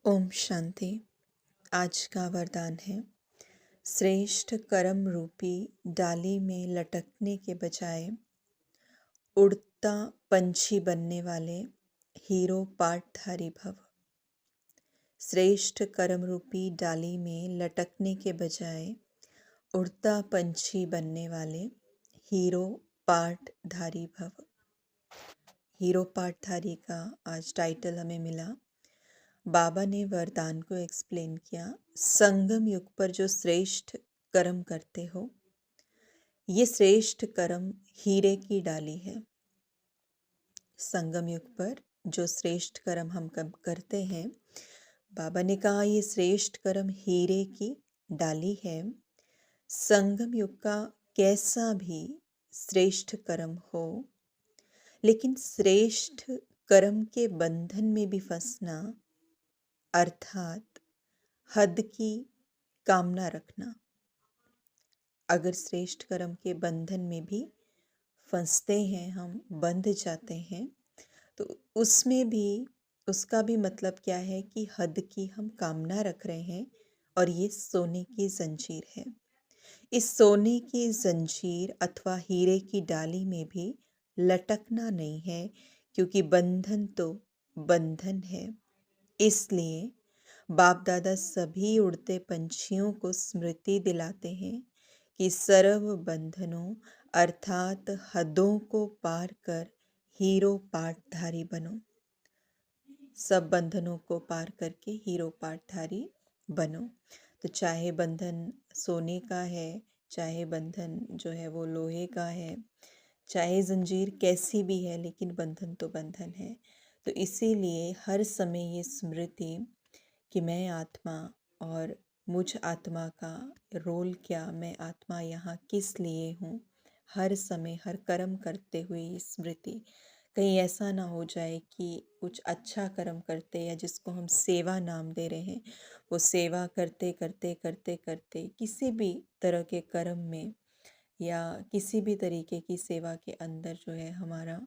ओम शांति। आज का वरदान है, श्रेष्ठ कर्म रूपी डाली में लटकने के बजाय उड़ता पंछी बनने वाले हीरो पाठधारी भव। श्रेष्ठ कर्म रूपी डाली में लटकने के बजाय उड़ता पंछी बनने वाले हीरो पाठधारी भव। हीरो पाठधारी का आज टाइटल हमें मिला। बाबा ने वरदान को एक्सप्लेन किया, संगम युग पर जो श्रेष्ठ कर्म करते हो, ये श्रेष्ठ कर्म हीरे की डाली है। संगम युग पर जो श्रेष्ठ कर्म हम करते हैं, बाबा ने कहा ये श्रेष्ठ कर्म हीरे की डाली है। संगम युग का कैसा भी श्रेष्ठ कर्म हो, लेकिन श्रेष्ठ कर्म के बंधन में भी फंसना अर्थात हद की कामना रखना। अगर श्रेष्ठ कर्म के बंधन में भी फंसते हैं, हम बंध जाते हैं, तो उसमें भी उसका भी मतलब क्या है कि हद की हम कामना रख रहे हैं। और ये सोने की जंजीर है। इस सोने की जंजीर अथवा हीरे की डाली में भी लटकना नहीं है, क्योंकि बंधन तो बंधन है। इसलिए बाप दादा सभी उड़ते पंछियों को स्मृति दिलाते हैं कि सर्व बंधनों अर्थात हदों को पार कर हीरो पाठधारी बनो। सब बंधनों को पार करके हीरो पाठधारी बनो। तो चाहे बंधन सोने का है, चाहे बंधन जो है वो लोहे का है, चाहे जंजीर कैसी भी है, लेकिन बंधन तो बंधन है। तो इसीलिए हर समय ये स्मृति कि मैं आत्मा और मुझ आत्मा का रोल क्या, मैं आत्मा यहाँ किस लिए हूँ, हर समय हर कर्म करते हुए ये स्मृति। कहीं ऐसा ना हो जाए कि कुछ अच्छा कर्म करते या जिसको हम सेवा नाम दे रहे हैं, वो सेवा करते करते करते करते किसी भी तरह के कर्म में या किसी भी तरीके की सेवा के अंदर जो है हमारा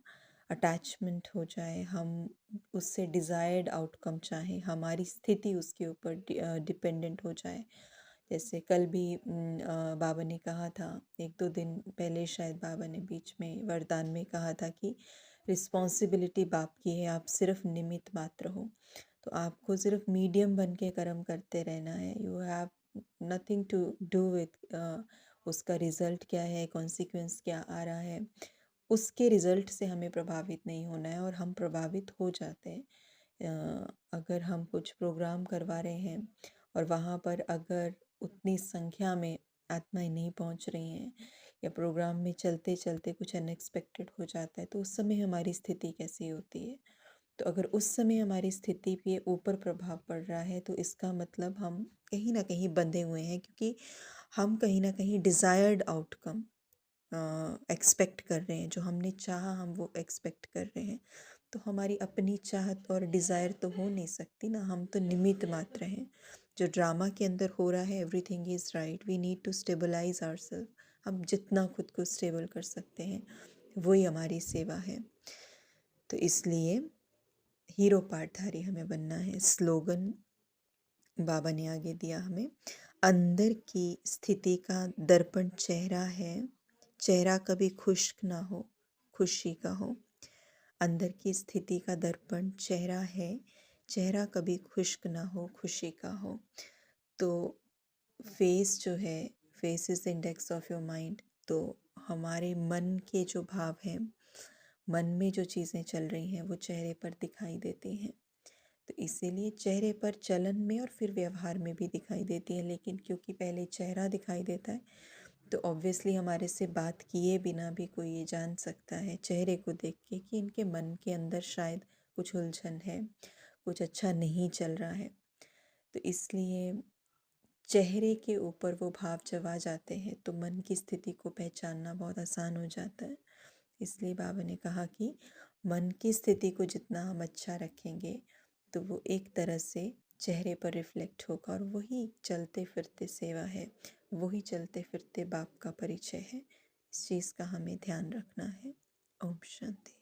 अटैचमेंट हो जाए, हम उससे डिज़ायर्ड आउटकम चाहें, हमारी स्थिति उसके ऊपर डिपेंडेंट हो जाए। जैसे कल भी बाबा ने कहा था, 1-2 दिन पहले शायद बाबा ने बीच में वरदान में कहा था कि रिस्पॉन्सिबिलिटी बाप की है, आप सिर्फ निमित्त मात्र हो। तो आपको सिर्फ मीडियम बन के कर्म करते रहना है। You have nothing to do with उसका रिज़ल्ट क्या है, कॉन्सिक्वेंस क्या आ रहा है, उसके रिज़ल्ट से हमें प्रभावित नहीं होना है। और हम प्रभावित हो जाते हैं। अगर हम कुछ प्रोग्राम करवा रहे हैं और वहाँ पर अगर उतनी संख्या में आत्माएं नहीं पहुँच रही हैं, या प्रोग्राम में चलते चलते कुछ अनएक्सपेक्टेड हो जाता है, तो उस समय हमारी स्थिति कैसी होती है। तो अगर उस समय हमारी स्थिति पे ऊपर प्रभाव पड़ रहा है, तो इसका मतलब हम कहीं ना कहीं बंधे हुए हैं, क्योंकि हम कहीं ना कहीं डिज़ायर्ड आउटकम एक्सपेक्ट कर रहे हैं। जो हमने चाहा हम वो एक्सपेक्ट कर रहे हैं। तो हमारी अपनी चाहत और डिज़ायर तो हो नहीं सकती ना, हम तो निमित्त मात्र हैं। जो ड्रामा के अंदर हो रहा है, everything is right, we need to stabilise ourselves. हम जितना खुद को स्टेबल कर सकते हैं, वही हमारी सेवा है। तो इसलिए हीरो पाठधारी हमें बनना है। स्लोगन बाबा ने आगे दिया हमें, अंदर की स्थिति का दर्पण चेहरा है, चेहरा कभी खुश्क ना हो, खुशी का हो। अंदर की स्थिति का दर्पण चेहरा है, चेहरा कभी खुश्क ना हो, खुशी का हो। तो फेस जो है, face is the index of your mind. तो हमारे मन के जो भाव हैं, मन में जो चीज़ें चल रही हैं, वो चेहरे पर दिखाई देती हैं। तो इसीलिए चेहरे पर चलन में और फिर व्यवहार में भी दिखाई देती है। लेकिन क्योंकि पहले चेहरा दिखाई देता है, तो ऑब्वियसली हमारे से बात किए बिना भी कोई ये जान सकता है चेहरे को देख के कि इनके मन के अंदर शायद कुछ उलझन है, कुछ अच्छा नहीं चल रहा है। तो इसलिए चेहरे के ऊपर वो भाव जब आ जाते हैं, तो मन की स्थिति को पहचानना बहुत आसान हो जाता है। इसलिए बाबा ने कहा कि मन की स्थिति को जितना हम अच्छा रखेंगे, तो वो एक तरह से चेहरे पर रिफ्लेक्ट होगा, और वही चलते फिरते सेवा है, वही चलते फिरते बाप का परिचय है। इस चीज़ का हमें ध्यान रखना है। ओम शांति।